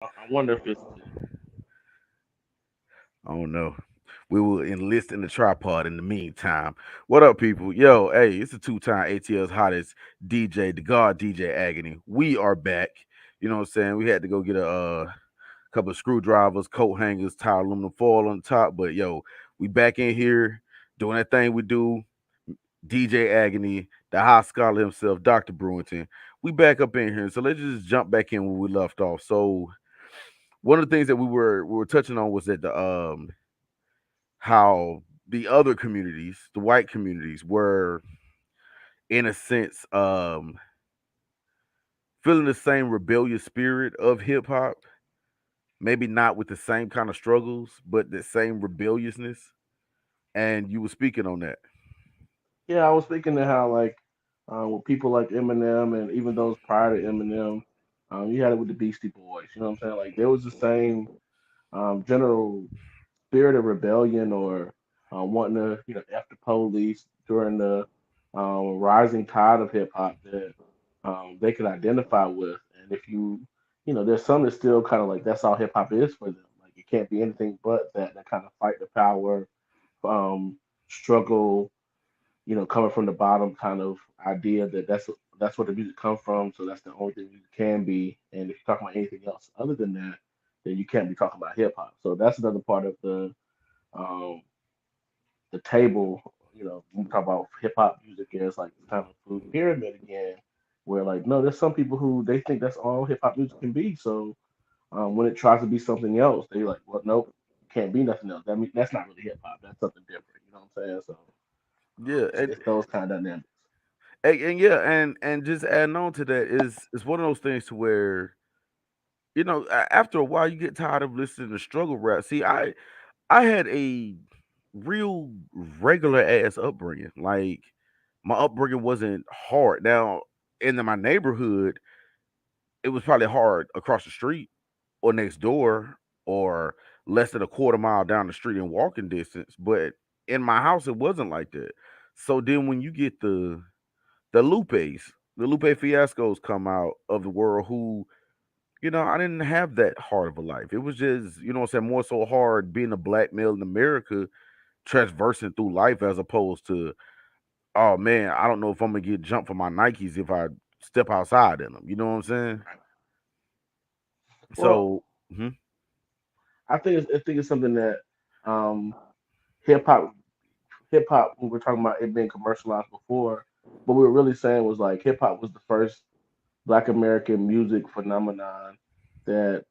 I wonder if it's I don't know. We will enlist in the tripod in the meantime. What up, people? Yo, hey, it's a two-time ATL's hottest DJ, the God DJ Agony. We are back. You know what I'm saying? We had to go get a couple of screwdrivers, coat hangers, tile aluminum foil on the top. But yo, we back in here doing that thing we do. DJ Agony, the high scholar himself, Dr. Brewington. We back up in here. So let's just jump back in where we left off. So one of the things that we were touching on was that the how the other communities, the white communities, were in a sense feeling the same rebellious spirit of hip hop, maybe not with the same kind of struggles, but the same rebelliousness. And you were speaking on that. yeah. I was thinking of how like with people like Eminem and even those prior to Eminem, you had it with the Beastie Boys. You know what I'm saying? Like there was the same general spirit of rebellion or wanting to f the police during the rising tide of hip hop that they could identify with. And if there's some that still kind of like that's all hip hop is for them. Like it can't be anything but that. That kind of fight the power, um, struggle, coming from the bottom kind of idea that that's what the music comes from. So that's the only thing music can be. And if you're talking about anything else other than that, then you can't be talking about hip hop. So that's another part of um, the table. When we talk about hip hop music as like kind of food pyramid again, where like no, there's some people who they think that's all hip hop music can be. So when it tries to be something else, they like, well, nope, can't be nothing else. That mean that's not really hip hop. That's something different. You know what I'm saying? So Yeah, it's those kind of dynamics. and yeah, and just adding on to that is one of those things to where after a while you get tired of listening to struggle rap. See, I had a real regular ass upbringing. Like my upbringing wasn't hard. Now in my neighborhood, it was probably hard across the street or next door or less than a quarter mile down the street in walking distance. But in my house, it wasn't like that. So then when you get the Lupes, the Lupe Fiascos come out of the world who, I didn't have that hard of a life. It was just, what I'm saying, more so hard being a black male in America transversing through life as opposed to, oh man, I don't know if I'm gonna get jumped for my Nikes if I step outside in them. You know what I'm saying? Well, So, mhm. I think it's something that um, hip hop when we're talking about it being commercialized before, what we were really saying was like hip hop was the first Black American music phenomenon that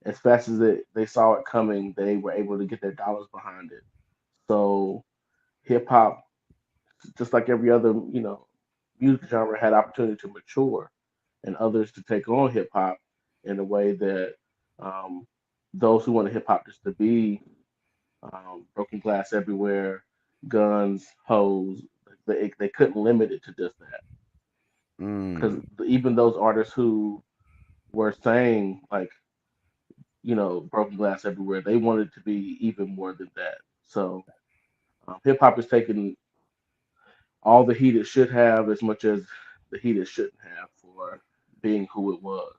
as fast as they saw it coming, they were able to get their dollars behind it. So hip hop, just like every other music genre, had opportunity to mature and others to take on hip hop in a way that um, those who wanted hip hop just to be broken glass everywhere, guns, hoes. They couldn't limit it to just that because Mm, even those artists who were saying like broken glass everywhere, they wanted to be even more than that. So hip hop is taking all the heat it should have as much as the heat it shouldn't have for being who it was.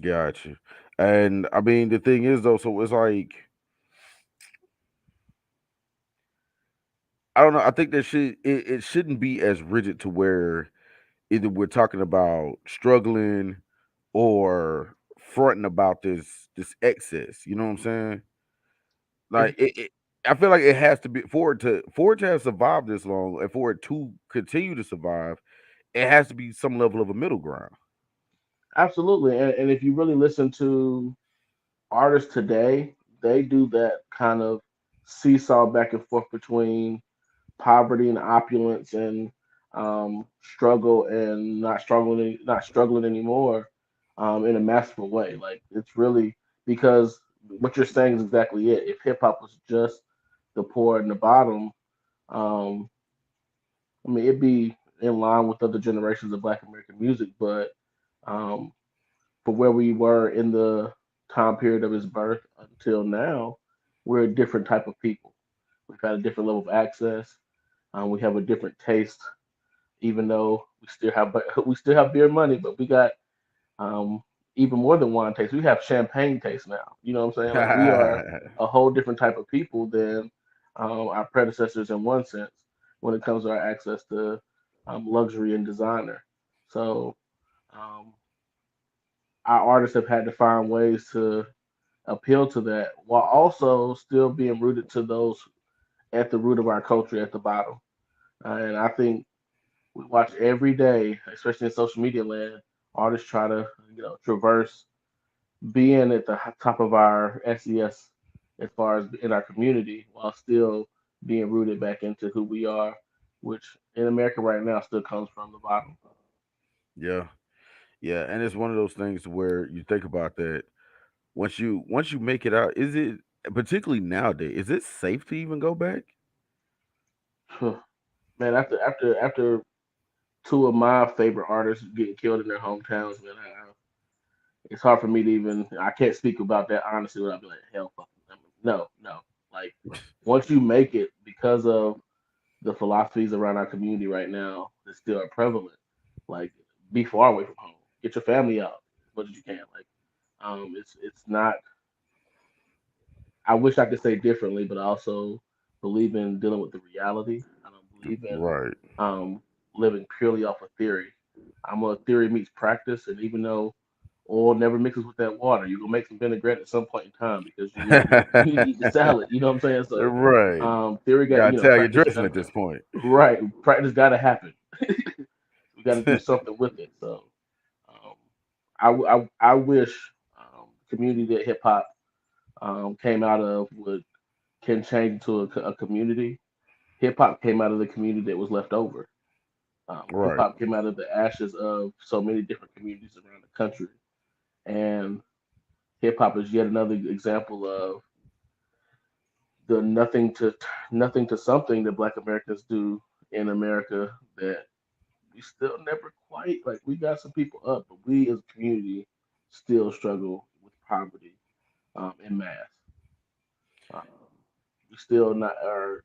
got you. And I mean, the thing is though, so it's like I don't know. I think that it shouldn't be as rigid to where either we're talking about struggling or fronting about this excess. You know what I'm saying? If Like I feel like it has to be for it to have survived this long and for it to continue to survive, it has to be some level of a middle ground. Absolutely, and if you really listen to artists today, they do that kind of seesaw back and forth between poverty and opulence and struggle and not struggling anymore in a masterful way. Like it's really because what you're saying is exactly it. If hip hop was just the poor and the bottom, um, I mean it'd be in line with other generations of Black American music, but um, for where we were in the time period of his birth until now, we're a different type of people. We've had a different level of access. We have a different taste, even though we still have we still have beer money, but we got um, even more than wine taste. We have champagne taste now. You know what I'm saying? Like we are a whole different type of people than our predecessors in one sense when it comes to our access to luxury and designer. So um, our artists have had to find ways to appeal to that while also still being rooted to those at the root of our culture at the bottom. And I think we watch every day, especially in social media land, artists try to traverse being at the top of our SES as far as in our community while still being rooted back into who we are, which in America right now still comes from the bottom. Yeah, yeah, and it's one of those things where you think about that once you make it out, is it particularly nowadays? Is it safe to even go back? Man, after two of my favorite artists getting killed in their hometowns, man, it's hard for me to even. I can't speak about that honestly without being like, hell, fucking, I mean, no, no. Like once you make it, because of the philosophies around our community right now that still are prevalent, like be far away from home, get your family out as much as you can. Like, it's not. I wish I could say differently, but I also believe in dealing with the reality. I don't believe in Right. um, living purely off of theory. I'm a theory meets practice, and even though oil never mixes with that water, you're gonna make some vinaigrette at some point in time because you need to eat the salad. You know what I'm saying? So Right. theory got Got Italian practice dressing got at this point. right practice got to happen. We got to do something with it. So um, I wish the community that hip hop came out of would can change into a community. Hip hop came out of the community that was left over. Hip Right. hop came out of the ashes of so many different communities around the country, and hip hop is yet another example of the nothing to something that Black Americans do in America that we still never quite like. We got some people up, but we as a community still struggle with poverty in mass. Um, we still not are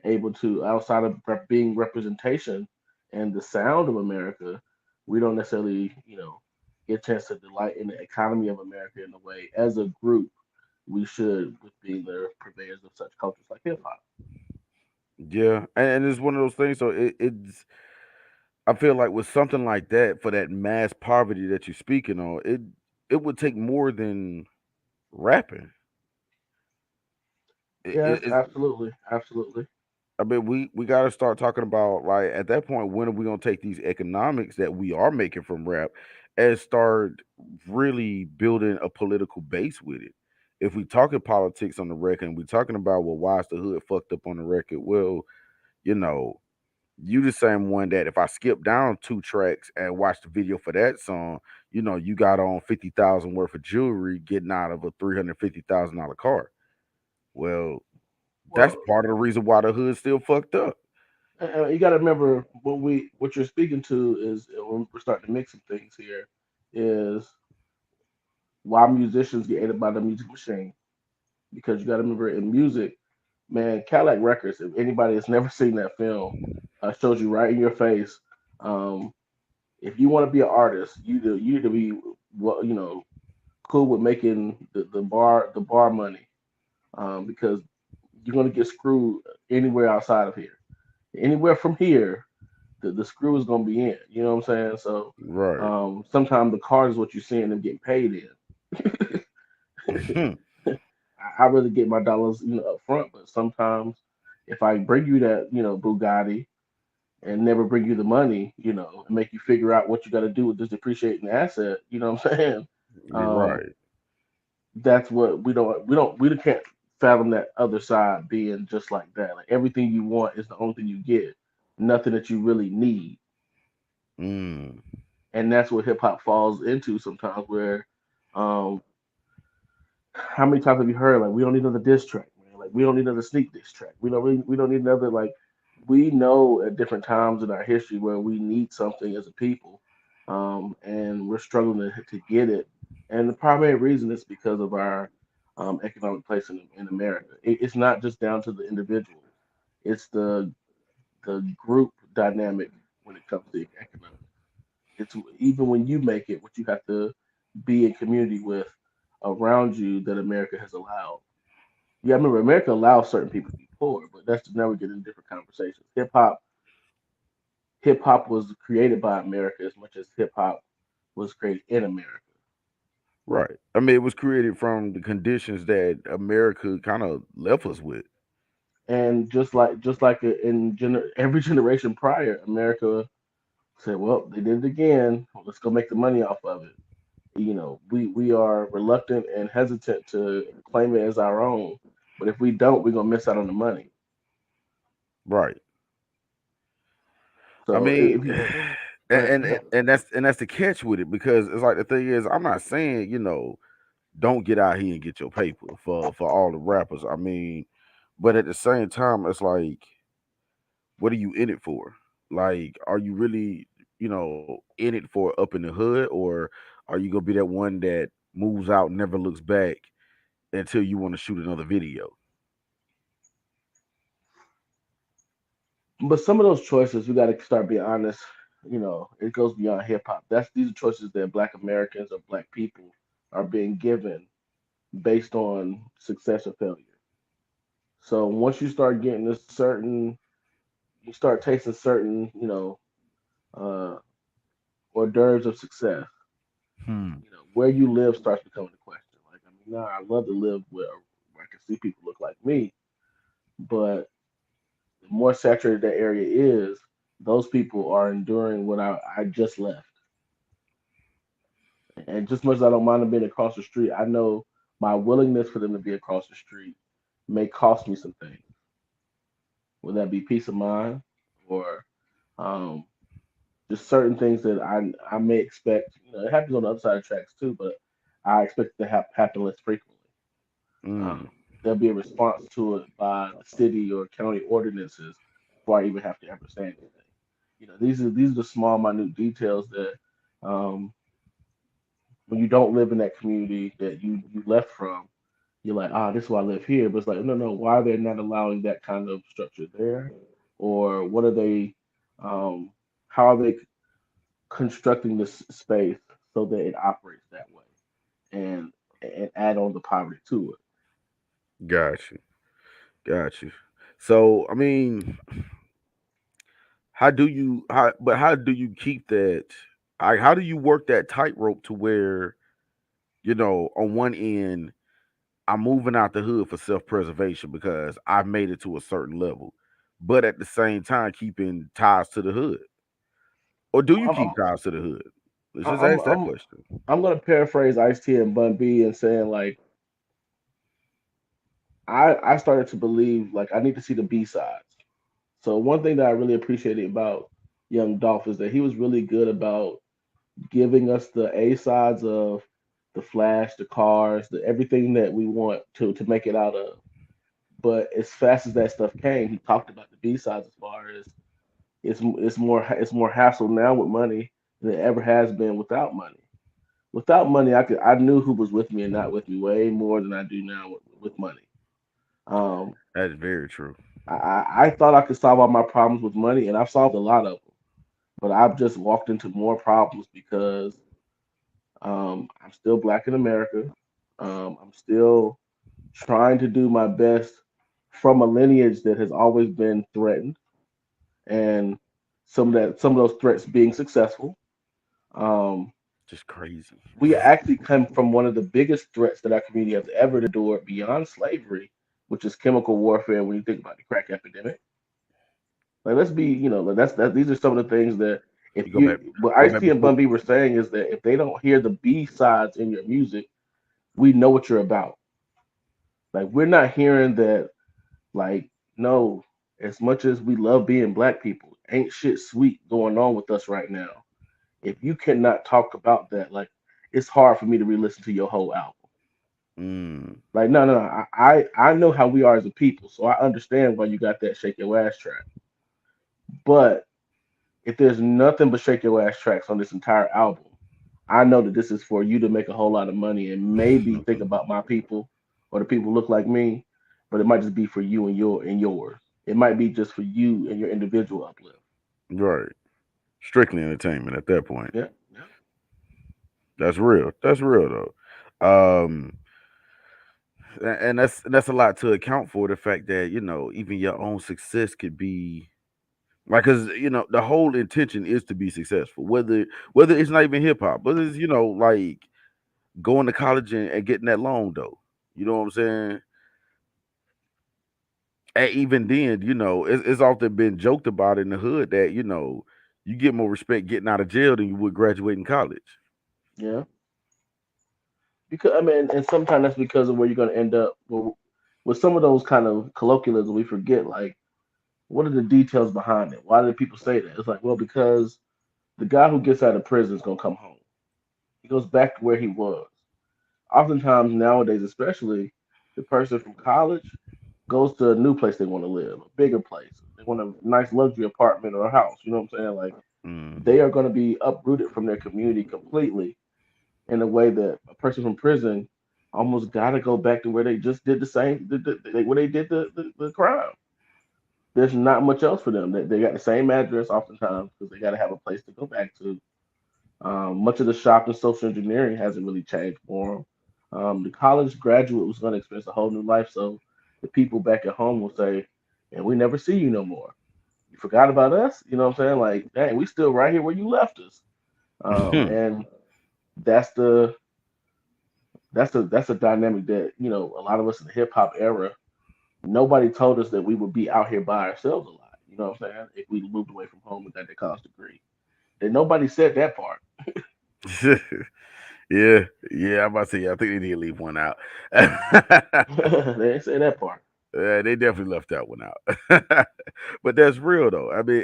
able to outside of being representation and the sound of America, we don't necessarily get a chance to delight in the economy of America in a way as a group we should with being the purveyors of such cultures like hip hop. Yeah, and it's one of those things. So it's I feel like with something like that for that mass poverty that you're speaking on, it would take more than rapping. Yes, It's absolutely, absolutely. I mean, we got to start talking about like at that point when are we gonna take these economics that we are making from rap and start really building a political base with it. If we talking politics on the record and we talking about well, why is the hood fucked up on the record? Well, you know, you the same one that if I skip down two tracks and watch the video for that song, you got on 50,000 worth of jewelry getting out of a $350,000 car. Well, that's Well, part of the reason why the hood's still fucked up. you got to remember what you're speaking to is when we're starting to mix some things here is why musicians get aided by the music machine because you got to remember in music, man, Cadillac Records. If anybody has never seen that film, shows you right in your face. Um, if you want to be an artist, you need to be well, cool with making the bar money because you're gonna get screwed anywhere outside of here. Anywhere from here, the screw is gonna be in. You know what I'm saying? So Right. sometimes the card is what you're seeing them getting paid in. I really get my dollars, up front, but sometimes if I bring you that, Bugatti and never bring you the money, and make you figure out what you got to do with this depreciating asset, you know what I'm saying? You're Um, right. that's what we can't fathom that other side being just like that. Like everything you want is the only thing you get, nothing that you really need, Mm. and that's what hip hop falls into sometimes. Where um, how many times have you heard like we don't need another diss track, man? Like we don't need another sneak diss track. We don't need another like we know at different times in our history where we need something as a people, and we're struggling to get it. And the primary reason is because of our economic place in America. It's not just down to the individual; it's the group dynamic when it comes to economics. It's even when you make it, what you have to be in community with around you that America has allowed. Yeah, I remember America allows certain people to be poor, but that's to never get into different conversations. Hip hop was created by America as much as hip hop was created in America. Right. I mean, it was created from the conditions that America kind of left us with. And just like every generation prior, America said, "Well, they did it again. Let's go make the money off of it." We are reluctant and hesitant to claim it as our own. But if we don't, we're gonna miss out on the money. Right. I So mean, if you go and ahead, and that's the catch with it because it's like the thing is, I'm not saying don't get out here and get your paper for all the rappers. I mean, but at the same time, it's like, what are you in it for? Like, are you really, in it for up in the hood, or are you gonna be that one that moves out, never looks back until you want to shoot another video? but some of those choices, we got to start being honest. It goes beyond hip hop. These are choices that Black Americans or Black people are being given based on success or failure. So once you start getting you start tasting certain, uh, hors d'oeuvres of success. Hmm. Where you live starts becoming the question. Like, I mean, now I love to live where I can see people look like me, but the more saturated that area is, those people are enduring what I just left. And just much as I don't mind them being across the street, I know my willingness for them to be across the street may cost me some things. Would that be peace of mind or um, just certain things that I may expect. It happens on the other side of tracks too, but I expect it to happen less frequently. Mm. Um, there'll be a response to it by the city or county ordinances before I even have to ever say anything. These are the small, minute details that um, when you don't live in that community that you left from, you're like, this is why I live here. But it's like, no, no, why are they not allowing that kind of structure there? Or what are they? Um, how are they constructing this space so that it operates that way and add on the poverty to it? Got you. Got you. So, I mean, how do you keep that? How do you work that tightrope to where, on one end, I'm moving out the hood for self preservation because I've made it to a certain level, but at the same time, keeping ties to the hood? Or do you I'm keep ties to the hood? Let's just I'm ask that I'm question. I'm gonna paraphrase Ice T and Bun B and saying like I started to believe like I need to see the B sides. So one thing that I really appreciated about Young Dolph is that he was really good about giving us the A sides of the flash, the cars, the everything that we want to make it out of. But as fast as that stuff came, he talked about the B sides as far as it's more hassle now with money than it ever has been without money. Without money, I knew who was with me and not with me way more than I do now with money. Um, That's very true. I thought I could solve all my problems with money, and I've solved a lot of them. But I've just walked into more problems because I'm still black in America. I'm still trying to do my best from a lineage that has always been threatened, and some of those threats being successful. Um, Just crazy. we actually come from one of the biggest threats that our community has ever endured beyond slavery, which is chemical warfare. When you think about the crack epidemic, like let's be, like that. These are some of the things that if You what go Ice back T and before. Bun B were saying is that if they don't hear the B sides in your music, we know what you're about. Like we're not hearing that. Like no, as much as we love being black people, ain't shit sweet going on with us right now. If you cannot talk about that, like it's hard for me to re-listen to your whole album. Mm, Like, no, no, no. I know how we are as a people, so I understand why you got that shake your ass track. But if there's nothing but shake your ass tracks on this entire album, I know that this is for you to make a whole lot of money and maybe think about my people or the people who look like me, but it might just be for you and yours. It might be just for you and your individual uplift. right. Strictly entertainment at that point. Yeah, yeah. That's real. That's real though. And that's a lot to account for, the fact that even your own success could be like, because the whole intention is to be successful, whether it's not even hip hop, whether it's like going to college and getting that loan though. You know what I'm saying? And even then, it's often been joked about in the hood that you get more respect getting out of jail than you would graduating college. Yeah, because I mean, and sometimes that's because of where you're going to end up. Well, with some of those kind of colloquialisms, we forget like what are the details behind it. Why do people say that? It's like, well, because the guy who gets out of prison is going to come home. He goes back to where he was. Oftentimes nowadays, especially the person from college goes to a new place they want to live, a bigger place. They want a nice luxury apartment or a house. You know what I'm saying? Like they Hmm. are going to be uprooted from their community completely in a way that a person from prison almost got to go back to where they just did the same, where they did the crime. There's not much else for them. They got the same address oftentimes because they got to have a place to go back to. Much of the shop and social engineering hasn't really changed for them. The college graduate was going to experience a whole new life, so the people back at home will say, "And we never see you no more. You forgot about us." You know what I'm saying? Like, dang, we still right here where you left us. And that's the that's a dynamic that a lot of us in the hip hop era, nobody told us that we would be out here by ourselves a lot. You know what I'm saying? If we moved away from home and got that college degree, and nobody said that part. Yeah, yeah. I'm about to say, yeah, I think they did leave one out. They didn't say that part. They definitely left that one out. But that's real though. I mean,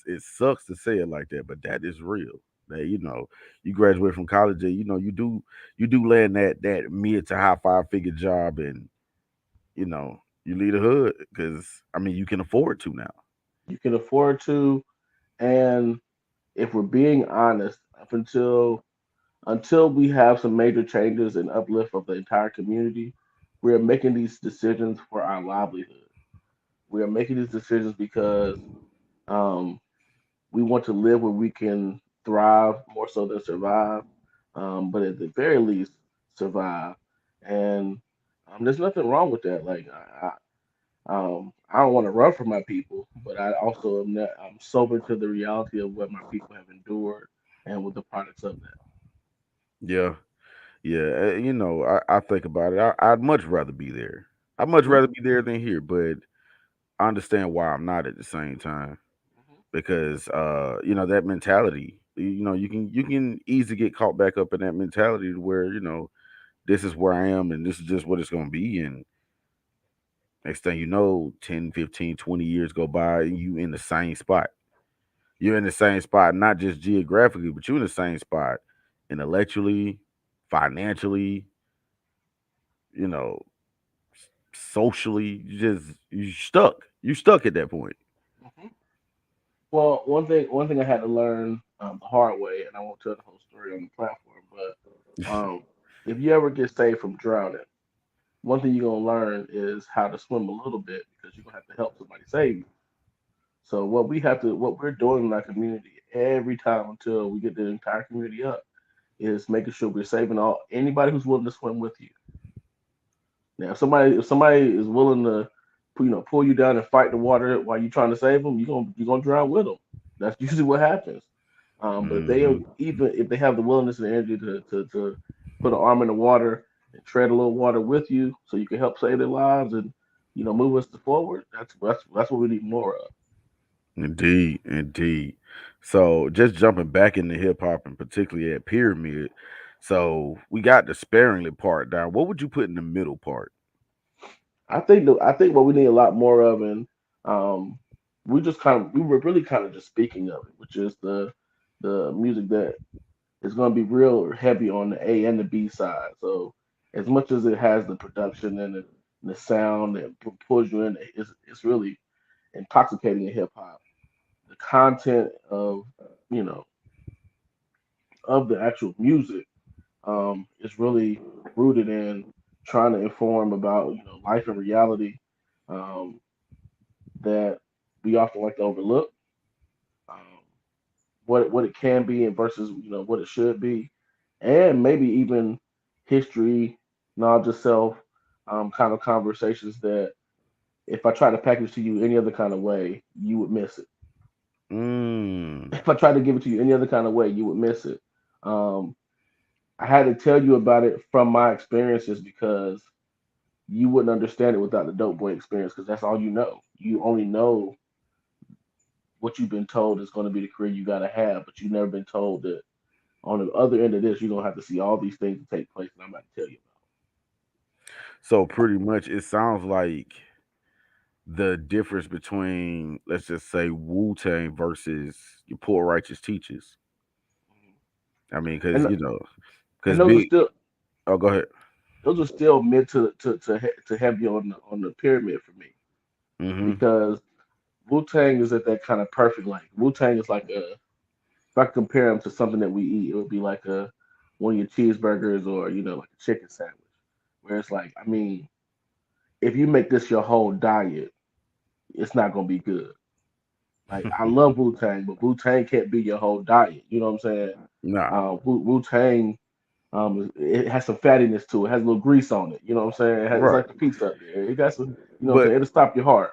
it sucks to say it like that, but that is real. That you graduate from college, and you do land that mid to high five-figure job, and you leave the hood because I mean you can afford to now. You can afford to, and if we're being honest, until we have some major changes and uplift of the entire community, we are making these decisions for our livelihood. We are making these decisions because um, we want to live where we can thrive more so than survive, but at the very least survive. And there's nothing wrong with that. Like I don't want to run from my people, but I also I'm sober to the reality of what my people have endured and with the products of that. Yeah, yeah. I think about it. I'd much rather be there. I'd much Hmm. rather be there than here, but I understand why I'm not at the same time. Because that mentality, you can easily get caught back up in that mentality to where this is where I am and this is just what it's going to be, and next thing you know 10, 15, 20 years go by and you in the same spot. You're in the same spot, not just geographically, but you're in the same spot intellectually, financially, you know socially. You stuck at that point. Hmm. Well, one thing I had to learn the hard way, and I won't tell the whole story on the platform, but if you ever get saved from drowning, one thing you're gonna learn is how to swim a little bit because you're gonna have to help somebody save you. So what we're doing in our community every time until we get the entire community up is making sure we're saving all anybody who's willing to swim with you. Now, if somebody is willing to, pull you down and fight the water while you're trying to save them, you're gonna drown with them. That's usually what happens. But Hmm. even if they have the willingness and energy to put an arm in the water and tread a little water with you, so you can help save their lives and move us forward. That's what we need more of. Indeed, indeed. So just jumping back into hip hop and particularly at Pyramid. So we got the sparingly part down. What would you put in the middle part? I think what we need a lot more of, and um, we were really kind of just speaking of it, which is the music that is going to be real heavy on the A and the B side. So as much as it has the production and the sound that pulls you in, it's really intoxicating in hip hop. The content you know of the actual music is really rooted in trying to inform about life and reality um, that we often like to overlook. Um, what it can be and versus what it should be. and maybe even history, knowledge of self, kind of conversations that if I try to package to you any other kind of way, you would miss it. Mm. If I tried to give it to you any other kind of way, you would miss it. Um, I had to tell you about it from my experiences because you wouldn't understand it without the dope boy experience because that's all you know. You only know what you've been told is going to be the career you got to have, but you've never been told that on the other end of this, you're going to have to see all these things that take place that I'm about to tell you So pretty much, it sounds like the difference between, let's just say, Wu Tang versus your poor righteous teachers. I mean, because about. And because big. Oh, go ahead. those are still meant to have you on the pyramid for me Hmm. because Wu Tang is at that kind of perfect like Wu Tang is like a if I compare them to something that we eat, it would be like a one of your cheeseburgers or like a chicken sandwich. Where it's like, I mean, if you make this your whole diet, it's not gonna be good. Like I love Wu Tang, but Wu Tang can't be your whole diet. You know what I'm saying? Nah. Wu Tang, it has some fattiness to it. It has a little grease on it. You know what I'm saying? It's Right. like the pizza up there. It got some. You know what I'm But saying? It'll stop your heart.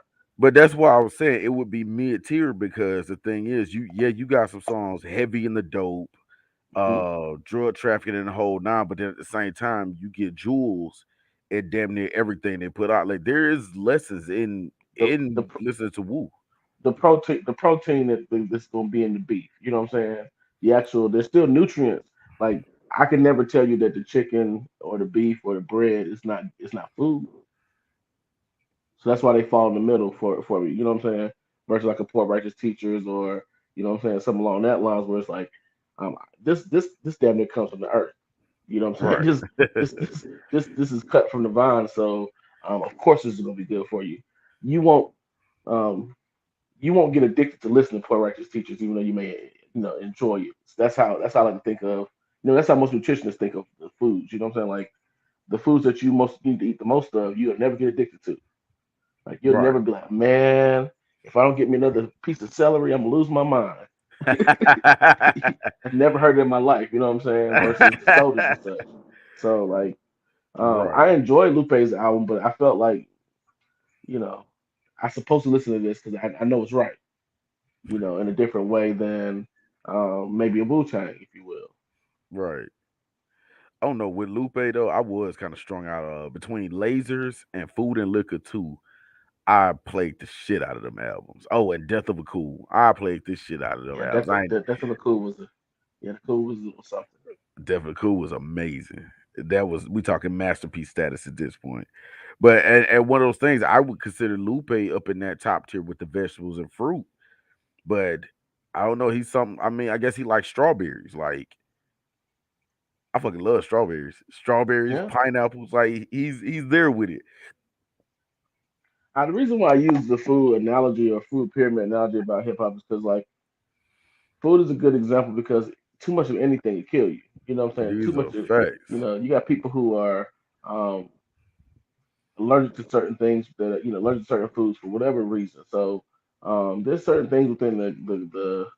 that's why I was saying it would be mid tier because the thing is, you got some songs heavy in the dope, Hmm. drug trafficking and the whole nine, but then at the same time you get jewels at damn near everything they put out. Like there is lessons in The the listening to Wu. the protein that's gonna be in the beef. You know what I'm saying? The actual there's still nutrients. Like I can never tell you that the chicken or the beef or the bread is not it's not food. So that's why they fall in the middle for me. You know what I'm saying? Versus like a poor righteous teachers or what I'm saying, something along that lines where it's like um this damn near comes from the earth. You know what I'm saying? Right. This is cut from the vine. So of course this is gonna be good for you. You won't um you won't get addicted to listening to poor righteous teachers, even though you may enjoy it. So that's how I like to think of. That's how most nutritionists think of the foods. You know what I'm saying? Like the foods that you most need to eat the most of, you'll never get addicted to. Like you'll Right. never be like, man, if I don't get me another piece of celery, I'm gonna lose my mind. I've never heard it in my life. You know what I'm saying? Versus the sodas and such. So like, Right. I enjoy Lupe's album, but I felt like you know I supposed to listen to this because I know it's right. In a different way than maybe a Wu Tang, if you will. Right. I don't know. With Lupe though, I was kind of strung out between lasers and food and liquor too. I played the shit out of them albums. Oh, and Death of a Cool. I played this shit out of them Yeah, albums. I ain't that's what the cool was. The cool was something. Death of a Cool was amazing. That was we talking masterpiece status at this point. But and one of those things I would consider Lupe up in that top tier with the vegetables and fruit. But I don't know. He's something. I mean, I guess he likes strawberries. Like I fucking love strawberries. Strawberries, Yeah. pineapples. Like he's there with it. The reason why I use the food analogy or food pyramid analogy about hip hop is because like food is a good example because too much of anything will kill you. You know what I'm saying? Too These are much of facts. you got people who are um, allergic to certain things that allergic to certain foods for whatever reason. So there's certain things within the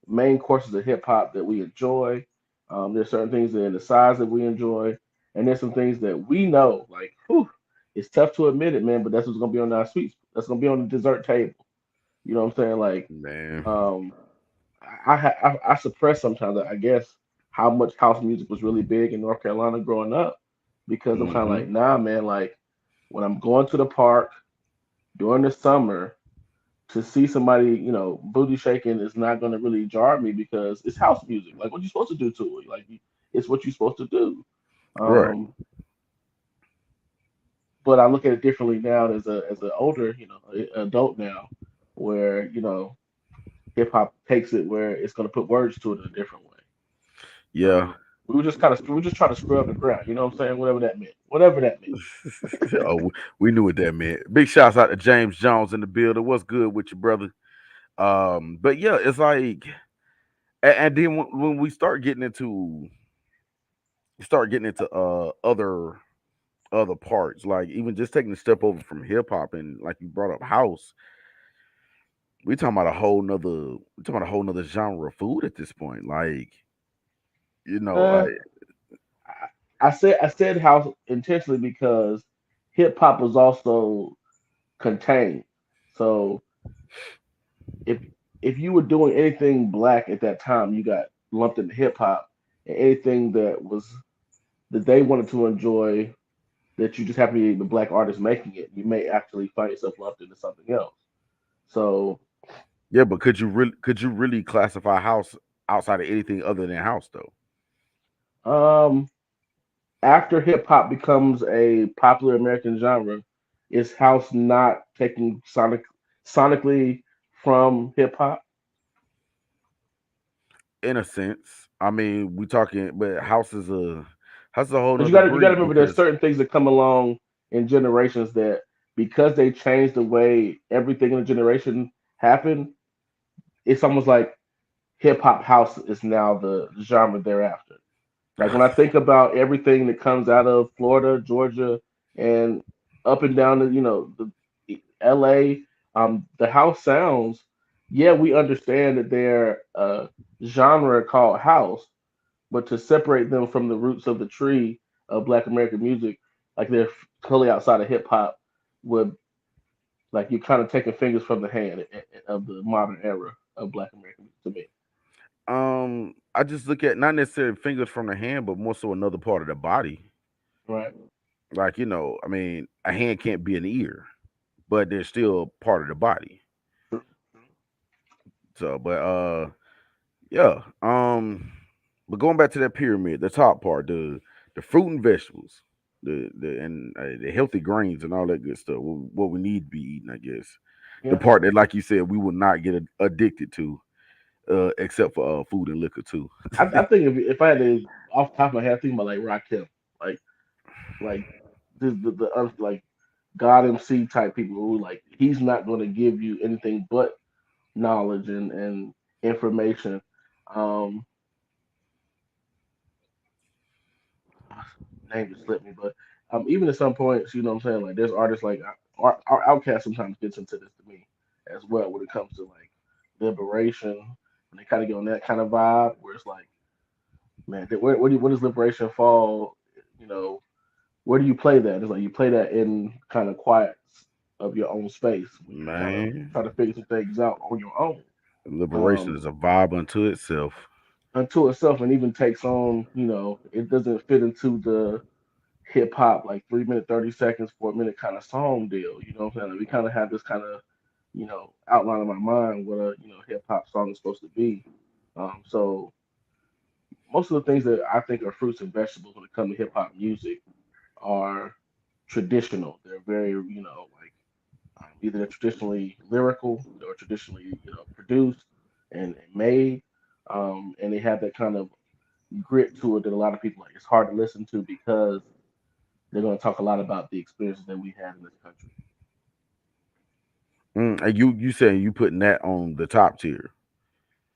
main courses of hip hop that we enjoy. There's certain things that in the size that we enjoy, and there's some things that we know like, whew, it's tough to admit it, man, but that's what's gonna be on our sweets. That's gonna be on the dessert table. You know what I'm saying? Like, Man. um, I suppress sometimes, I guess, how much house music was really big in North Carolina growing up because I'm kind of Hmm. like, nah, man. Like when I'm going to the park during the summer to see somebody, booty shaking is not going to really jar me because it's house music. Like what you supposed to do to it? Like it's what you're supposed to do. Right. Um, but I look at it differently now as an older, adult now, where hip hop takes it where it's going to put words to it in a different way. Yeah. We were just trying to scrub the ground. You know what I'm saying? Whatever that meant. Whatever that meant. Oh, we knew what that meant. Big shouts out to James Jones in the building. What's good with you, brother? But yeah, it's like, and then when we start getting into other parts, like even just taking a step over from hip hop and like you brought up house, we talking about a whole nother genre of food at this point. Like, you know, Uh, like. I said house intentionally because hip hop was also contained. So if if you were doing anything black at that time, you got lumped into hip hop, and anything that they wanted to enjoy that you just happen to be the black artist making it, you may actually find yourself lumped into something else. So Yeah, but could you really classify house outside of anything other than house though? um, after hip hop becomes a popular American genre, is house not taking sonically from hip hop? In a sense, I mean, we talking, but house is a whole Because nother you got to breed remember there's because certain things that come along in generations that because they changed the way everything in a generation happened, it's almost like hip hop house is now the genre thereafter. Like when I think about everything that comes out of Florida, Georgia, and up and down the L.A., the house sounds. Yeah, we understand that they're a genre called house, but to separate them from the roots of the tree of Black American music, like they're totally outside of hip hop, would like you're kind of taking fingers from the hand of the modern era of Black American music to me. I just look at not necessarily fingers from the hand, but more so another part of the body. Right. Like, I mean, a hand can't be an ear, but they're still part of the body. True. So, but yeah. But going back to that pyramid, the top part, the fruit and vegetables, the healthy grains and all that good stuff. What we need to be eating, I guess. The Yeah. part that, like you said, we will not get addicted to, except for food and liquor too. I think if I had to off the top of my head, think about like Rakim, like like like God MC type people who like he's not going to give you anything but knowledge and information. Um, name just slipped me, but even at some points, you know what I'm saying. Like there's artists like our Outcast sometimes gets into this to me as well when it comes to like liberation, and they kind of get on that kind of vibe where it's like, man, where does liberation fall? You know, where do you play that? It's like you play that in kind of quiet of your own space when you're kind of Man, trying to figure some things out on your own. liberation Um, is a vibe unto itself. unto itself, and even takes on, it doesn't fit into the hip hop like 3 minute, 30 seconds, 4 minute kind of song deal. You know what I'm saying? Like, we kind of have this kind of, outline in my mind what a hip hop song is supposed to be. So most of the things that I think are fruits and vegetables when it comes to hip hop music are traditional. They're very, like either they're traditionally lyrical or traditionally, produced and made, and they have that kind of grit to it that a lot of people like. It's hard to listen to because they're going to talk a lot about the experiences that we had in this country. And you saying you putting that on the top tier?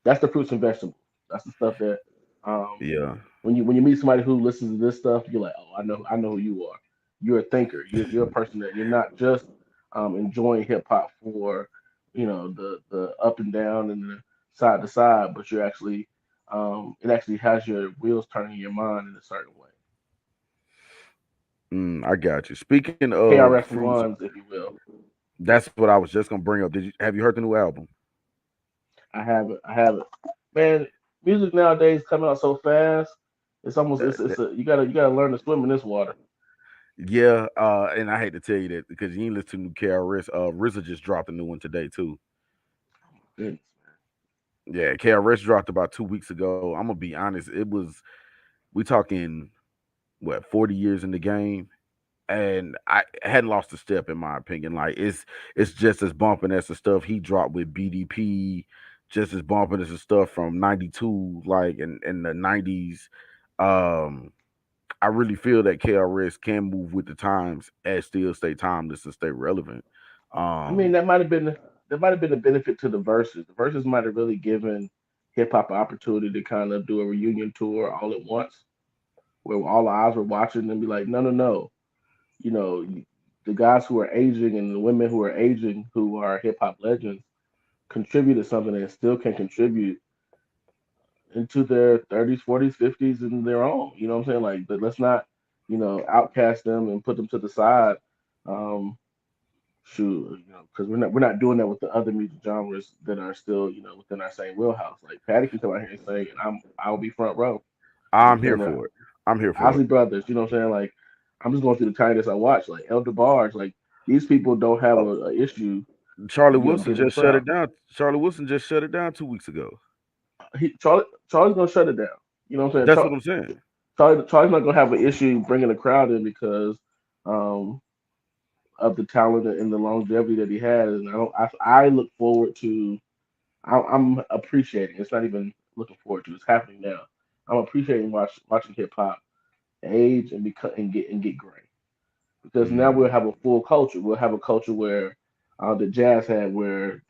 That's the fruits and vegetables. That's the stuff that um, Yeah. when you meet somebody who listens to this stuff, you're like, oh, I know who you are. You're a thinker. You're a person that you're not just enjoying hip hop for, the up and down and the side to side, but you're actually it actually has your wheels turning in your mind in a certain way. I got you. Speaking of KRS fruits, ones, if you will. that's what I was just gonna bring up. Have you heard the new album? I have it. I have it. Man, music nowadays coming out so fast. It's almost Uh, it's that- a you gotta learn to swim in this water. yeah, and I hate to tell you that because you ain't listen to new KRS. RZA just dropped a new one today too. Goodness. Yeah, KRS dropped about 2 weeks ago. I'm gonna be honest. It was we talking what 40 years in the game, and I hadn't lost a step in my opinion. Like it's just as bumping as the stuff he dropped with BDP, just as bumping as the stuff from '92, like in the '90s. Um, I really feel that KRS can move with the times and still stay timeless and stay relevant. I mean, Um, that might have been a benefit to the verses. The verses might have really given hip hop an opportunity to kind of do a reunion tour all at once, where all the eyes were watching and be like, no, no, no, you know, the guys who are aging and the women who are aging who are hip hop legends contributed something and still can contribute into their 30s, 40s, 50s and their own. You know what I'm saying? Like, but let's not. outcast them and put them to the side. Um, Shoot, because we're not doing that with the other music genres that are still, within our same wheelhouse. Like Patty can come out here and sing, and I'll be front row. You know I'm what I'm here saying? for it. I'm here for Osley it. Brothers. You know what I'm saying? Like I'm just going through the titles I watch. Like Elder Bars. Like these people don't have Oh, a issue, Charlie Wilson getting the just shut crowd. it down. Charlie Wilson just shut it down 2 weeks ago. Charlie's gonna shut it down. You know what I'm saying? That's what I'm saying. Charlie's not gonna have an issue bringing the crowd in because um, of the talent and the longevity that he has. And I look forward to. I'm appreciating. It's not even looking forward to. It's happening now. I'm appreciating watching hip hop age and get gray because now we'll Mm. have a full culture. We'll have a culture where the jazz had where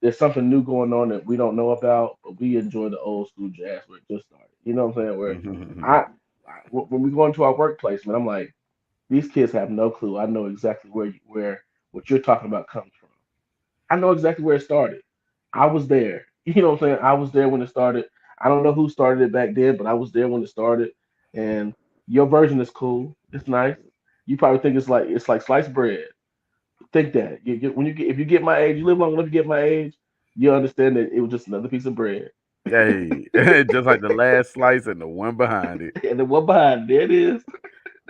there's something new going on that we don't know about, but we enjoy the old school jazz where it just started. You know what I'm saying? Where I, when we go into our workplace, man, I'm like, these kids have no clue. I know exactly where what you're talking about comes from. I know exactly where it started. I was there. You know what I'm saying? I was there when it started. I don't know who started it back then, but I was there when it started. And your version is cool. It's nice. You probably think it's like sliced bread. Think that when you get if you get my age, you live long enough to get my age, you understand that it was just another piece of bread. Hey, just like the last slice and the one behind it. And then what behind there it is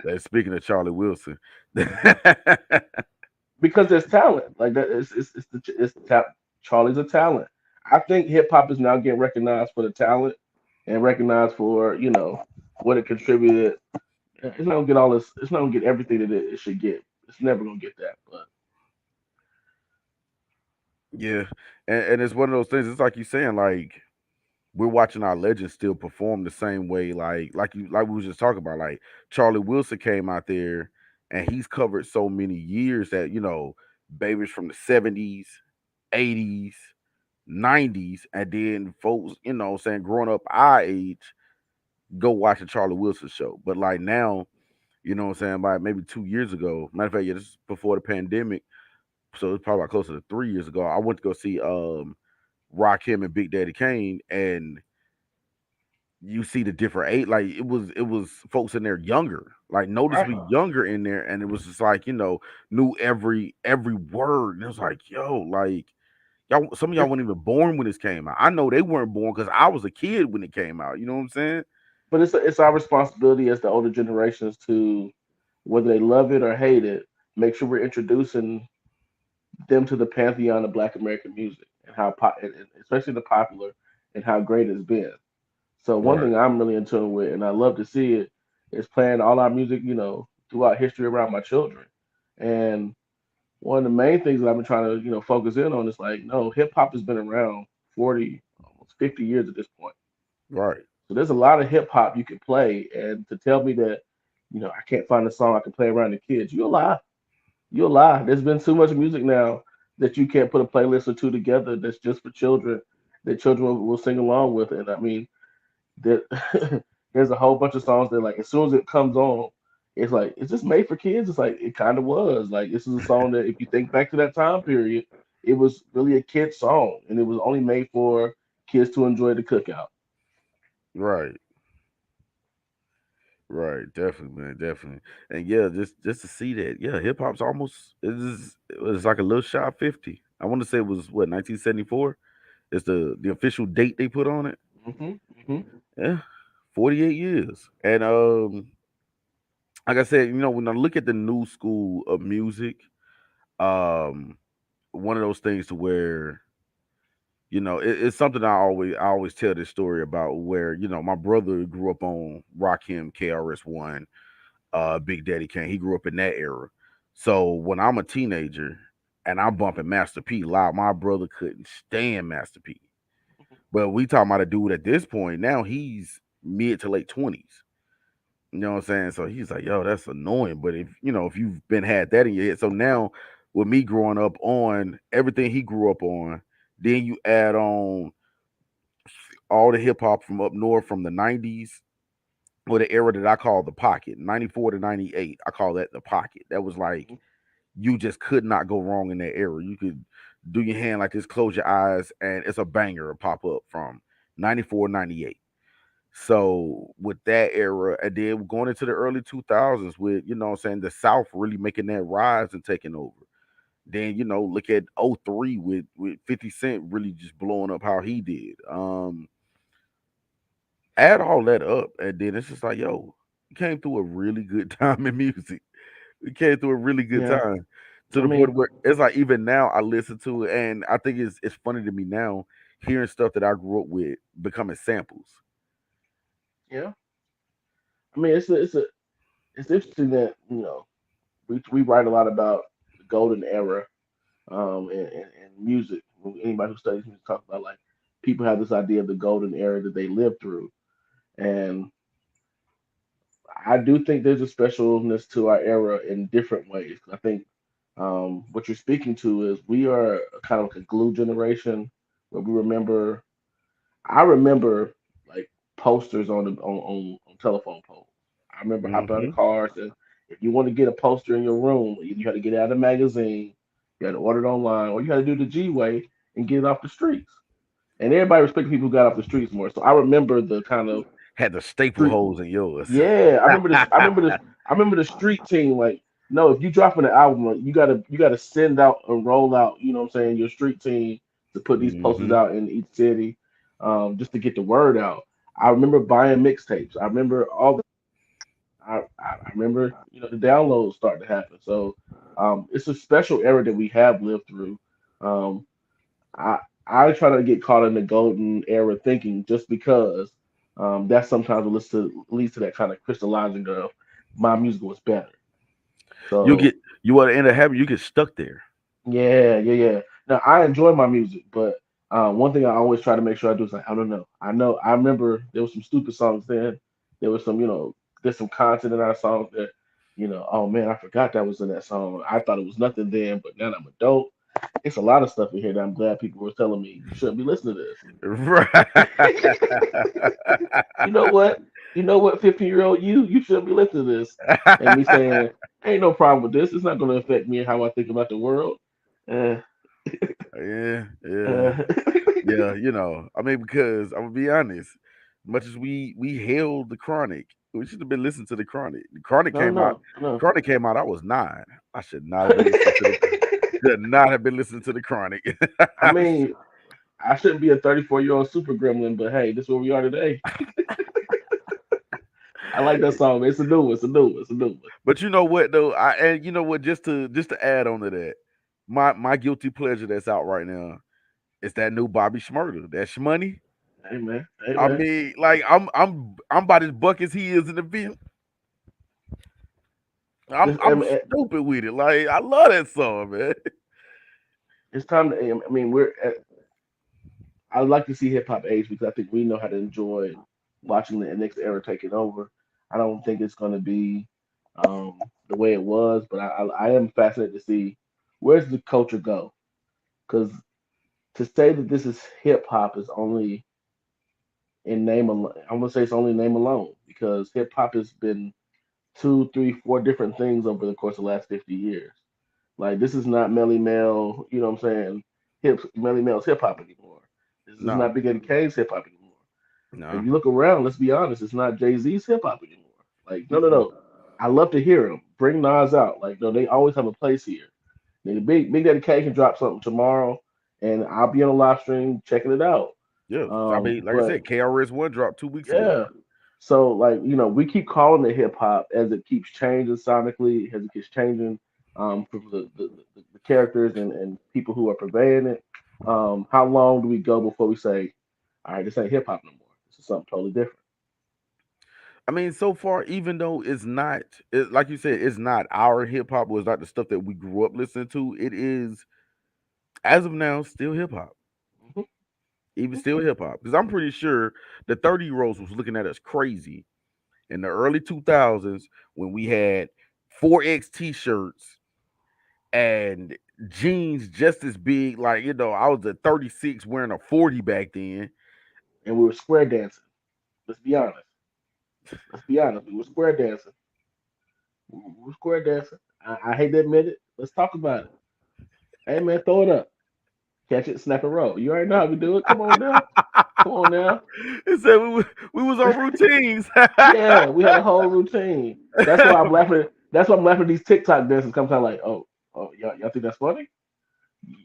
That's speaking of Charlie Wilson. because there's talent like that. Charlie's a talent. I think hip hop is now getting recognized for the talent and recognized for what it contributed. It's not gonna get all this. It's not gonna get everything that it should get. It's never gonna get that. But Yeah, and it's one of those things. It's like you saying, like we're watching our legends still perform the same way, like we was just talking about. Like Charlie Wilson came out there, and he's covered so many years that babies from the '70s, '80s, '90s, and then folks, saying growing up our age, go watch a Charlie Wilson show. But like now, saying, like maybe 2 years ago. Matter of fact, yeah, this is before the pandemic, so it's probably about closer to 3 years ago. I went to go see Rakim and Big Daddy Kane, and you see the different age. Like it was folks in there younger, like right, noticeably younger in there, and it was just like knew every word, and it was like like y'all. Some of y'all it's, weren't even born when this came out. I know they weren't born because I was a kid when it came out. You know what I'm saying? but it's our responsibility as the older generations to, whether they love it or hate it, make sure we're introducing them to the pantheon of Black American music and and especially the popular and how great it's been. So one Right, thing I'm really in tune with, and I love to see it, is playing all our music, throughout history around my children. And one of the main things that I've been trying to, focus in on is like, no, hip hop has been around 40, almost 50 years at this point. right, So there's a lot of hip hop you can play, and to tell me that, I can't find a song I can play around the kids, you'll lie. You'll lie. There's been too much music now that you can't put a playlist or two together that's just for children that children will sing along with. And I mean, there, there's a whole bunch of songs that like as soon as it comes on, it's like it's just made for kids. It's like it kind of was. Like this is a song that if you think back to that time period, it was really a kid song, and it was only made for kids to enjoy the cookout. right. Right, definitely, man, definitely, and yeah, just to see that, yeah, hip hop's almost it was like a little shy of 50. I want to say it was what 1974 is the official date they put on it. Hmm. Hmm. Yeah, 48 years, and like I said, when I look at the new school of music, um, one of those things to where it's something I always tell this story about where my brother grew up on Rakim, KRS-One, Big Daddy Kane. He grew up in that era. So when I'm a teenager and I'm bumping Master P loud, my brother couldn't stand Master P. But we talking about a dude at this point now. He's mid to late 20s. You know what I'm saying? So he's like, "Yo, that's annoying." But if you've been had that in your head, so now with me growing up on everything he grew up on, then you add on all the hip hop from up north from the '90s or the era that I call the pocket, '94 to '98. I call that the pocket. That was like you just could not go wrong in that era. You could do your hand like this, close your eyes, and it's a banger to pop up from '94, '98. So with that era, and then going into the early 2000s with, you know what I'm saying, the South really making that rise and taking over. Then, look at '03 with 50 Cent really just blowing up how he did. Add all that up, and then it's just like, yo, you came through a really good time in music. We came through a really good Yeah, time to I the point mean, where it's like even now I listen to it, and I think it's funny to me now hearing stuff that I grew up with becoming samples. yeah, I mean, it's interesting that we write a lot about the golden era, and music. Anybody who studies music talks about like people have this idea of the golden era that they lived through, and I do think there's a specialness to our era in different ways. I think what you're speaking to is we are kind of like a glue generation where we remember. I remember like posters on telephone poles. I remember hopping out of Hmm. cars, and if you want to get a poster in your room, you had to get it out of the magazine, you had to order it online, or you had to do the G way and get it off the streets. And everybody respected people who got off the streets more. So I remember the kind of Had the staple street. holes in yours. Yeah, I remember this. I remember this. I remember the street team. Like, no, if you dropping an album, like, you gotta send out and roll out. You know what I'm saying? Your street team to put these posters Hmm. out in each city, just to get the word out. I remember buying mixtapes. I remember all the. I remember the downloads starting to happen. So, it's a special era that we have lived through. Um, I I try not to get caught in the golden era thinking just because that sometimes leads to that kind of crystallizing of my music was better. You So get you want to end up having you get stuck there. yeah, yeah, yeah. Now I enjoy my music, but one thing I always try to make sure I do is like I don't know. I know I remember there was some stupid songs then. There was there's some content in our songs that oh man, I forgot that was in that song. I thought it was nothing then, but now I'm adult. It's a lot of stuff in here that I'm glad people were telling me you shouldn't be listening to Right. this. You know what? You know what, 15-year-old you shouldn't be listening to this. And me saying, ain't no problem with this. It's not going to affect me and how I think about the world. Uh, Yeah, yeah. uh, Yeah, I mean, because I'm gonna be honest, much as we hailed the Chronic, we should have been listening to the Chronic. The Chronic no, came out. no, no. Chronic came out. I was 9. I should not have been listening to the. Should not have been listening to the Chronic. I mean, I shouldn't be a 34-year-old super gremlin, but hey, this is where we are today. I like that song. It's a new one. It's a new one. It's a new one. But you know what though, and you know what, just to add on to that, my guilty pleasure that's out right now is that new Bobby Shmurda, that Shmoney. Hey man. Hey I man. mean, like I'm about as buck as he is in the film. I'm This, I I'm mean, stupid with it. Like I love that song, man. it's time to. I mean, I like to see hip hop age because I think we know how to enjoy watching the next era take it over. I don't think it's going to be the way it was, but I am fascinated to see where's the culture go. Because to say that this is hip hop is only in name alone. I'm gonna say it's only name alone because hip hop has been two, three, four different things over the course of the last 50 years. Like this is not Melly Mel, you know what I'm saying? Melly Mel's hip hop anymore. This is No, not Big Eddie Kane's hip hop anymore. If no. you look around, let's be honest, it's not Jay Z's hip hop anymore. Like, no, no, Mm-mm. no. I love to hear them. Bring Nas out. Like, no, they always have a place here. Big Daddy K can drop something tomorrow, and I'll be on a live stream checking it out. Yeah, I mean, like I But said, KRS-One dropped 2 weeks ago. yeah, so like we keep calling it hip hop as it keeps changing sonically, as it keeps changing from the characters and people who are purveying it. How long do we go before we say, all right, this ain't hip hop no more? This is something totally different. I mean, so far, even though like you said, it's not our hip hop, was not the stuff that we grew up listening to. It is, as of now, still hip hop. Mhm, Even mhm. still hip hop. Because I'm pretty sure the 30-year-olds was looking at us crazy in the early 2000s when we had 4X t shirts and jeans just as big. Like, I was a 36 wearing a 40 back then. And we were square dancing. Let's be honest. Let's be honest. We were square dancing. We were square dancing. I hate to admit it. Let's talk about it. Hey man, throw it up. catch it, snap and roll. You already know how we do it. Come on now, come on now. It said we was on routines. Yeah, we had a whole routine. That's why I'm laughing. That's why I'm laughing at these TikTok dances. Come kind of like, oh, y'all think that's funny?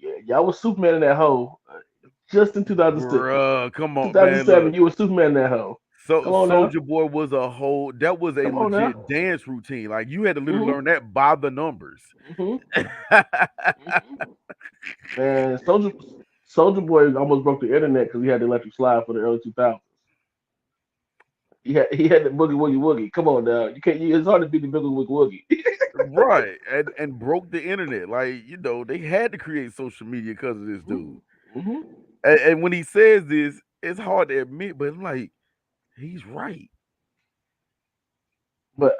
Yeah, y'all was Superman in that hole just in 2006. Bruh, come on, man. 2007, Look, you were Superman in that hole. so Come on now. Soldier Boy was a whole that was a Come on now. legit dance routine. Like you had to literally hmm learn that by the numbers. hmm hmm Man, Soldier Boy almost broke the internet because he had the electric slide for the early 2000s. He had the boogie woogie woogie. Come on now, you can't. It's hard to beat the boogie woogie woogie. Right. And broke the internet. Like, they had to create social media because of this dude. hmm And when he says this, it's hard to admit, but I'm like, he's right. But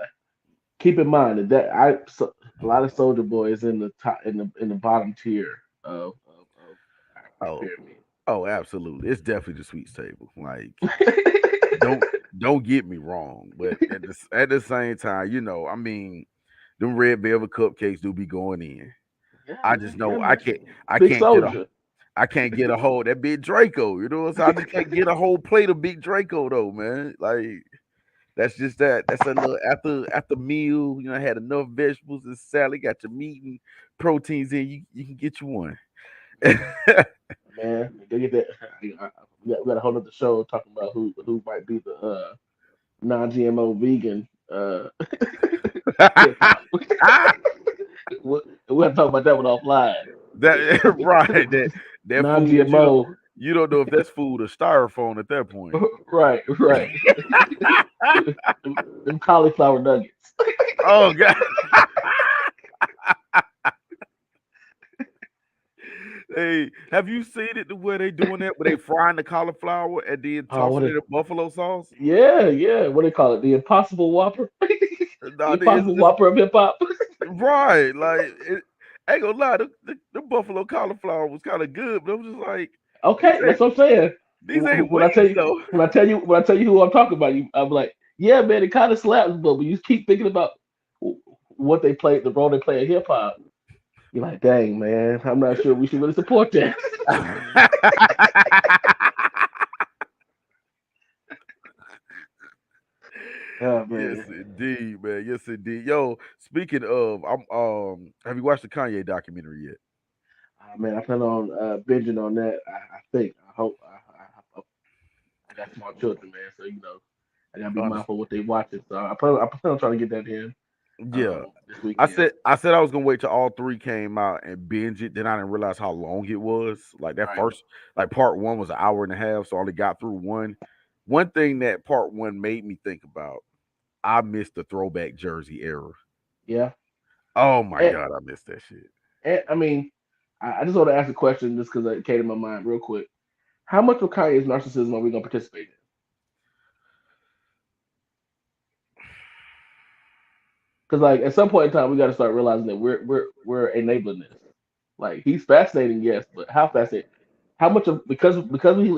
keep in mind that a lot of Soldier Boy is in the top in the bottom tier of our Oh, pyramid. oh, absolutely. It's definitely the sweets table. Like, don't don't get me wrong, but at the same time, I mean, them red velvet cupcakes do be going in. Yeah, I just man. Yeah, know I man. can't I Big can't get a Soldier. I can't get a hold that big Draco, So I just can't get a whole plate of big Draco though, man. Like that's just that. That's a little after meal. Had enough vegetables and salad. Got your meat and proteins in. You can get you one. Man, they get that. We got a whole other show talking about who might be the non-GMO vegan hip hop. We'll have to talk about that one offline. That right. That food that Non-GMO. you don't know if that's food or styrofoam at that point. Right, right. Them cauliflower nuggets. Oh god. Hey, have you seen it the way they doing that? Where they frying the cauliflower and then Oh, tossing it in buffalo sauce? yeah, yeah. What do they call it? The Impossible Whopper. The No, Impossible Whopper of hip hop. right. Like I ain't gonna lie, the buffalo cauliflower was kind of good, but I was just like, these Okay, ain't that's what I'm saying. these ain't When I tell wings you, though. when I tell you who I'm talking about, I'm like, yeah, man, it kind of slaps, but when you keep thinking about what they played, the role they play in hip hop, you're like, dang, man, I'm not sure we should really support that. Oh Yes, man, indeed, man. Yes, indeed. Yo, speaking of, have you watched the Kanye documentary yet? Man, I plan on binging on that. I think. I hope. I got small children, man, so I gotta be Honest, mindful of what they watching. So I plan on trying to get that in yeah. this I weekend. said I said I was gonna wait till all three came out and binge it. Then I didn't realize how long it was. Like that Right. first, like part one was an hour and a half, so I only got through one. One thing that part one made me think about, I missed the throwback jersey era. Yeah. Oh my And, god, I missed that shit. and I mean, I just want to ask a question just because it came to my mind real quick. How much of Kanye's narcissism are we gonna participate in? Because like at some point in time, we got to start realizing that we're enabling this. Like he's fascinating, yes, but how fascinating? How much of because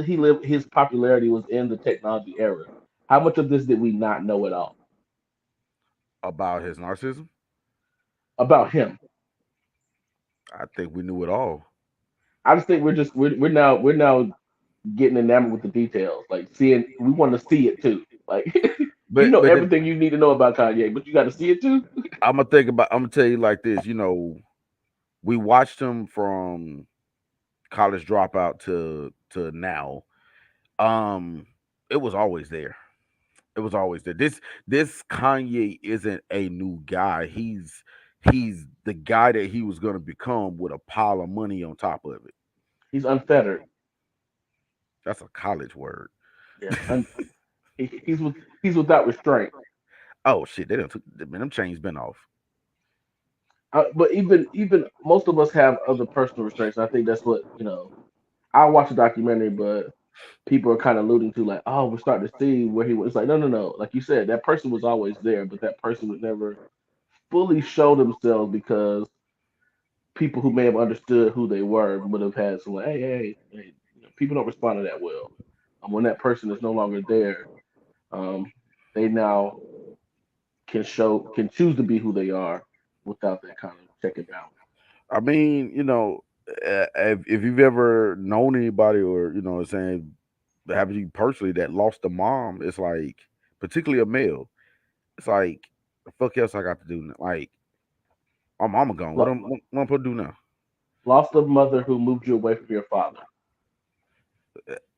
he lived his popularity was in the technology era. How much of this did we not know at all About his narcissism, about him? I think we knew it all. I just think we're now getting enamored with the details. Like seeing, we want to see it too. Like you But know but then everything you need to know about Kanye, but you got to see it too. I'm gonna tell you like this. We watched him from college dropout to now. Um, it was always there. It was always there. This Kanye isn't a new guy. He's the guy that he was gonna become with a pile of money on top of it. He's unfettered. That's a college word. Yeah, he's without restraint. Oh shit, they don't took man, them chains been off. But even most of us have other personal restraints. I think that's what I watched a documentary, but people are kind of alluding to like, oh, we're starting to see where he was. It's like, no, no, no. Like you said, that person was always there, but that person would never fully show themselves because people who may have understood who they were would have had some like, hey, people don't respond to that well. When that person is no longer there, um, they now can choose to be who they are without that kind of check and balance. I mean, if you've ever known anybody, or saying, have you personally that lost a mom, it's like, particularly a male, it's like, the fuck else I got to do now? Like, my mama gone. What I'm supposed to do now? Lost a mother who moved you away from your father.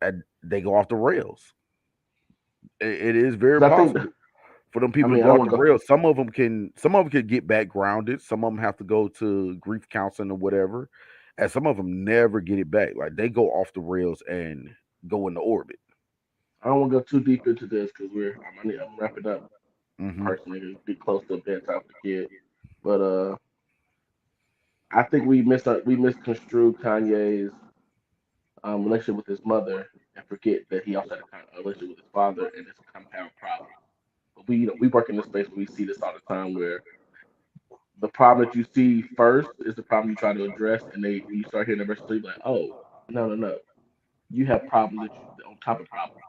And they go off the rails. It is very Because I think, possible for them I people to mean, I go don't off the want to go. rails. Some of them can get back grounded. Some of them have to go to grief counseling or whatever, and some of them never get it back. Like, they go off the rails and go into orbit. I don't want to go too deep into this because I'm wrapping up Hmm. personally. To get close to bedtime for the kid, but I think we misconstrued Kanye's relationship with his mother and forget that he also had a relationship with his father, and it's a compound problem. But we work in this space where we see this all the time, where the problem that you see first is the problem you try to address, and when you start hearing the rest of it, like, oh, no, you have problems that you on top of problems.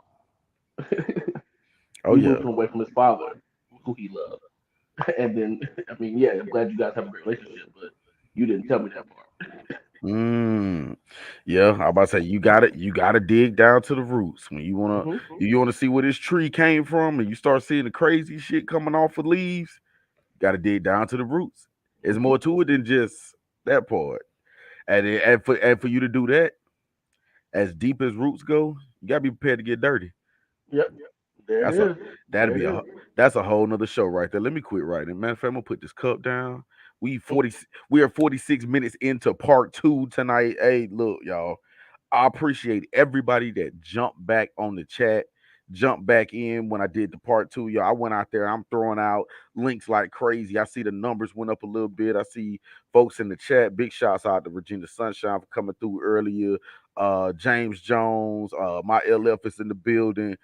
Oh We yeah. moved him away from his father, who he loved, and then I mean, yeah, I'm glad you guys have a great relationship, but you didn't tell me that part. Mm. Yeah, I about to say, you gotta dig down to the roots when Hmm. you wanna see where this tree came from, and you start seeing the crazy shit coming off of leaves. Gotta dig down to the roots. There's Hmm. more to it than just that part. And for you to do that, as deep as roots go, you gotta be prepared to get dirty. Yep, there it That's a is. that'd There be it a is. ho- that's a whole nother show right there. Let me quit writing. Matter of fact, I'm gonna put this cup down. We Mm. 40 we are 46 minutes into part two tonight. Hey, look, y'all. I appreciate everybody that jumped back on the chat, jumped back in when I did the part two. Y'all, I went out there. I'm throwing out links like crazy. I see the numbers went up a little bit. I see folks in the chat. Big shouts out to Regina Sunshine for coming through earlier. James Jones, my LF is in the building.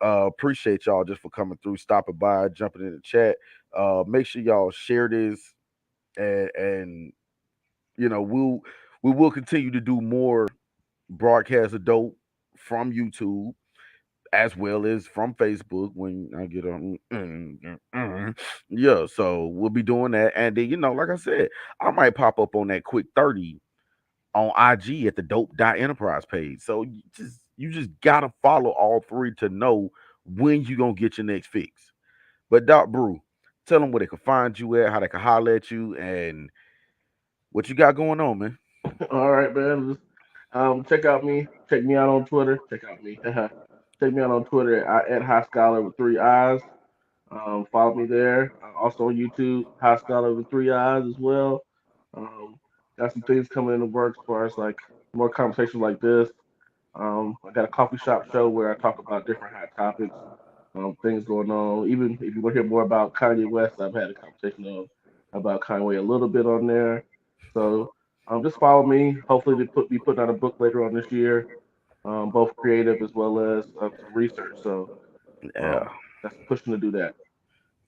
Appreciate y'all just for coming through, stopping by, jumping in the chat. Make sure y'all share this, and we will continue to do more broadcasts of dope from YouTube as well as from Facebook when I get on. Yeah, so we'll be doing that, and then, like I said, I might pop up on that quick 30 on IG at the Dope Dot Enterprise page. So you just gotta follow all three to know when you gonna get your next fix. But Doc Brew, tell them where they can find you at, how they can holler at you, and what you got going on, man. All right, man. Check out me. Check me out on Twitter. Check out me. Check me out on Twitter at High Scholar with three eyes. Follow me there. Also on YouTube, High Scholar with three eyes as well. Um, got some things coming in the works as far as like more conversations like this. I got a coffee shop show where I talk about different hot topics, things going on. Even if you want to hear more about Kanye West, I've had a conversation about Kanye a little bit on there. So just follow me. Hopefully, be putting out a book later on this year, both creative as well as some research. So Yeah. um, that's pushing to do that.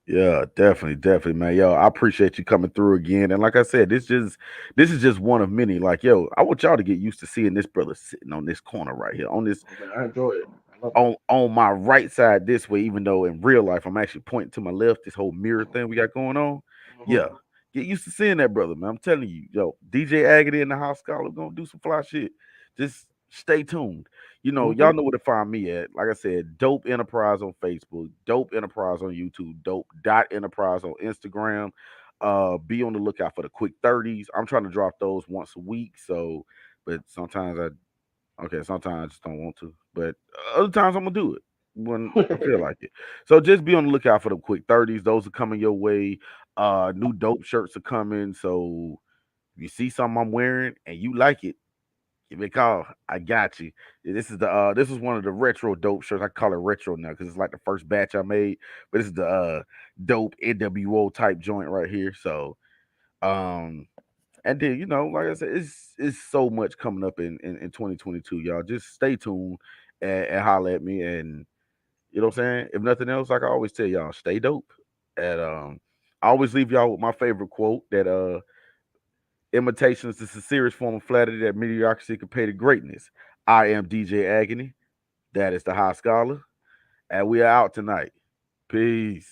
Yeah, definitely, definitely, man. Yo, I appreciate you coming through again. And like I said, this is just one of many. Like, yo, I want y'all to get used to seeing this brother sitting on this corner right here, on this Oh, man, I enjoy it. I love it. on my right side this way, even though in real life I'm actually pointing to my left, this whole mirror thing we got going on. Hmm. Yeah. Get used to seeing that brother, man. I'm telling you, yo, DJ Agony in the house scholar gonna do some fly shit. Just stay tuned. Hmm. Y'all know where to find me at. Like I said, Dope Enterprise on Facebook, Dope Enterprise on YouTube, Dope Dot Enterprise on Instagram. Be on the lookout for the quick 30s. I'm trying to drop those once a week. So, but sometimes sometimes I just don't want to, but other times I'm gonna do it when I feel like it. So just be on the lookout for the quick 30s. Those are coming your way. New dope shirts are coming. So if you see something I'm wearing and you like it, give me a call. I got you. This is one of the retro dope shirts. I call it retro now because it's like the first batch I made. But this is the dope NWO type joint right here. So um and then, like I said, it's so much coming up in 2022, y'all. Just stay tuned and holler at me. And you know what I'm saying? If nothing else, like I always tell y'all, stay dope. And I always leave y'all with my favorite quote that imitation is the sincerest form of flattery that mediocrity can pay to greatness. I am DJ Agony. That is the High Scholar. And we are out tonight. Peace.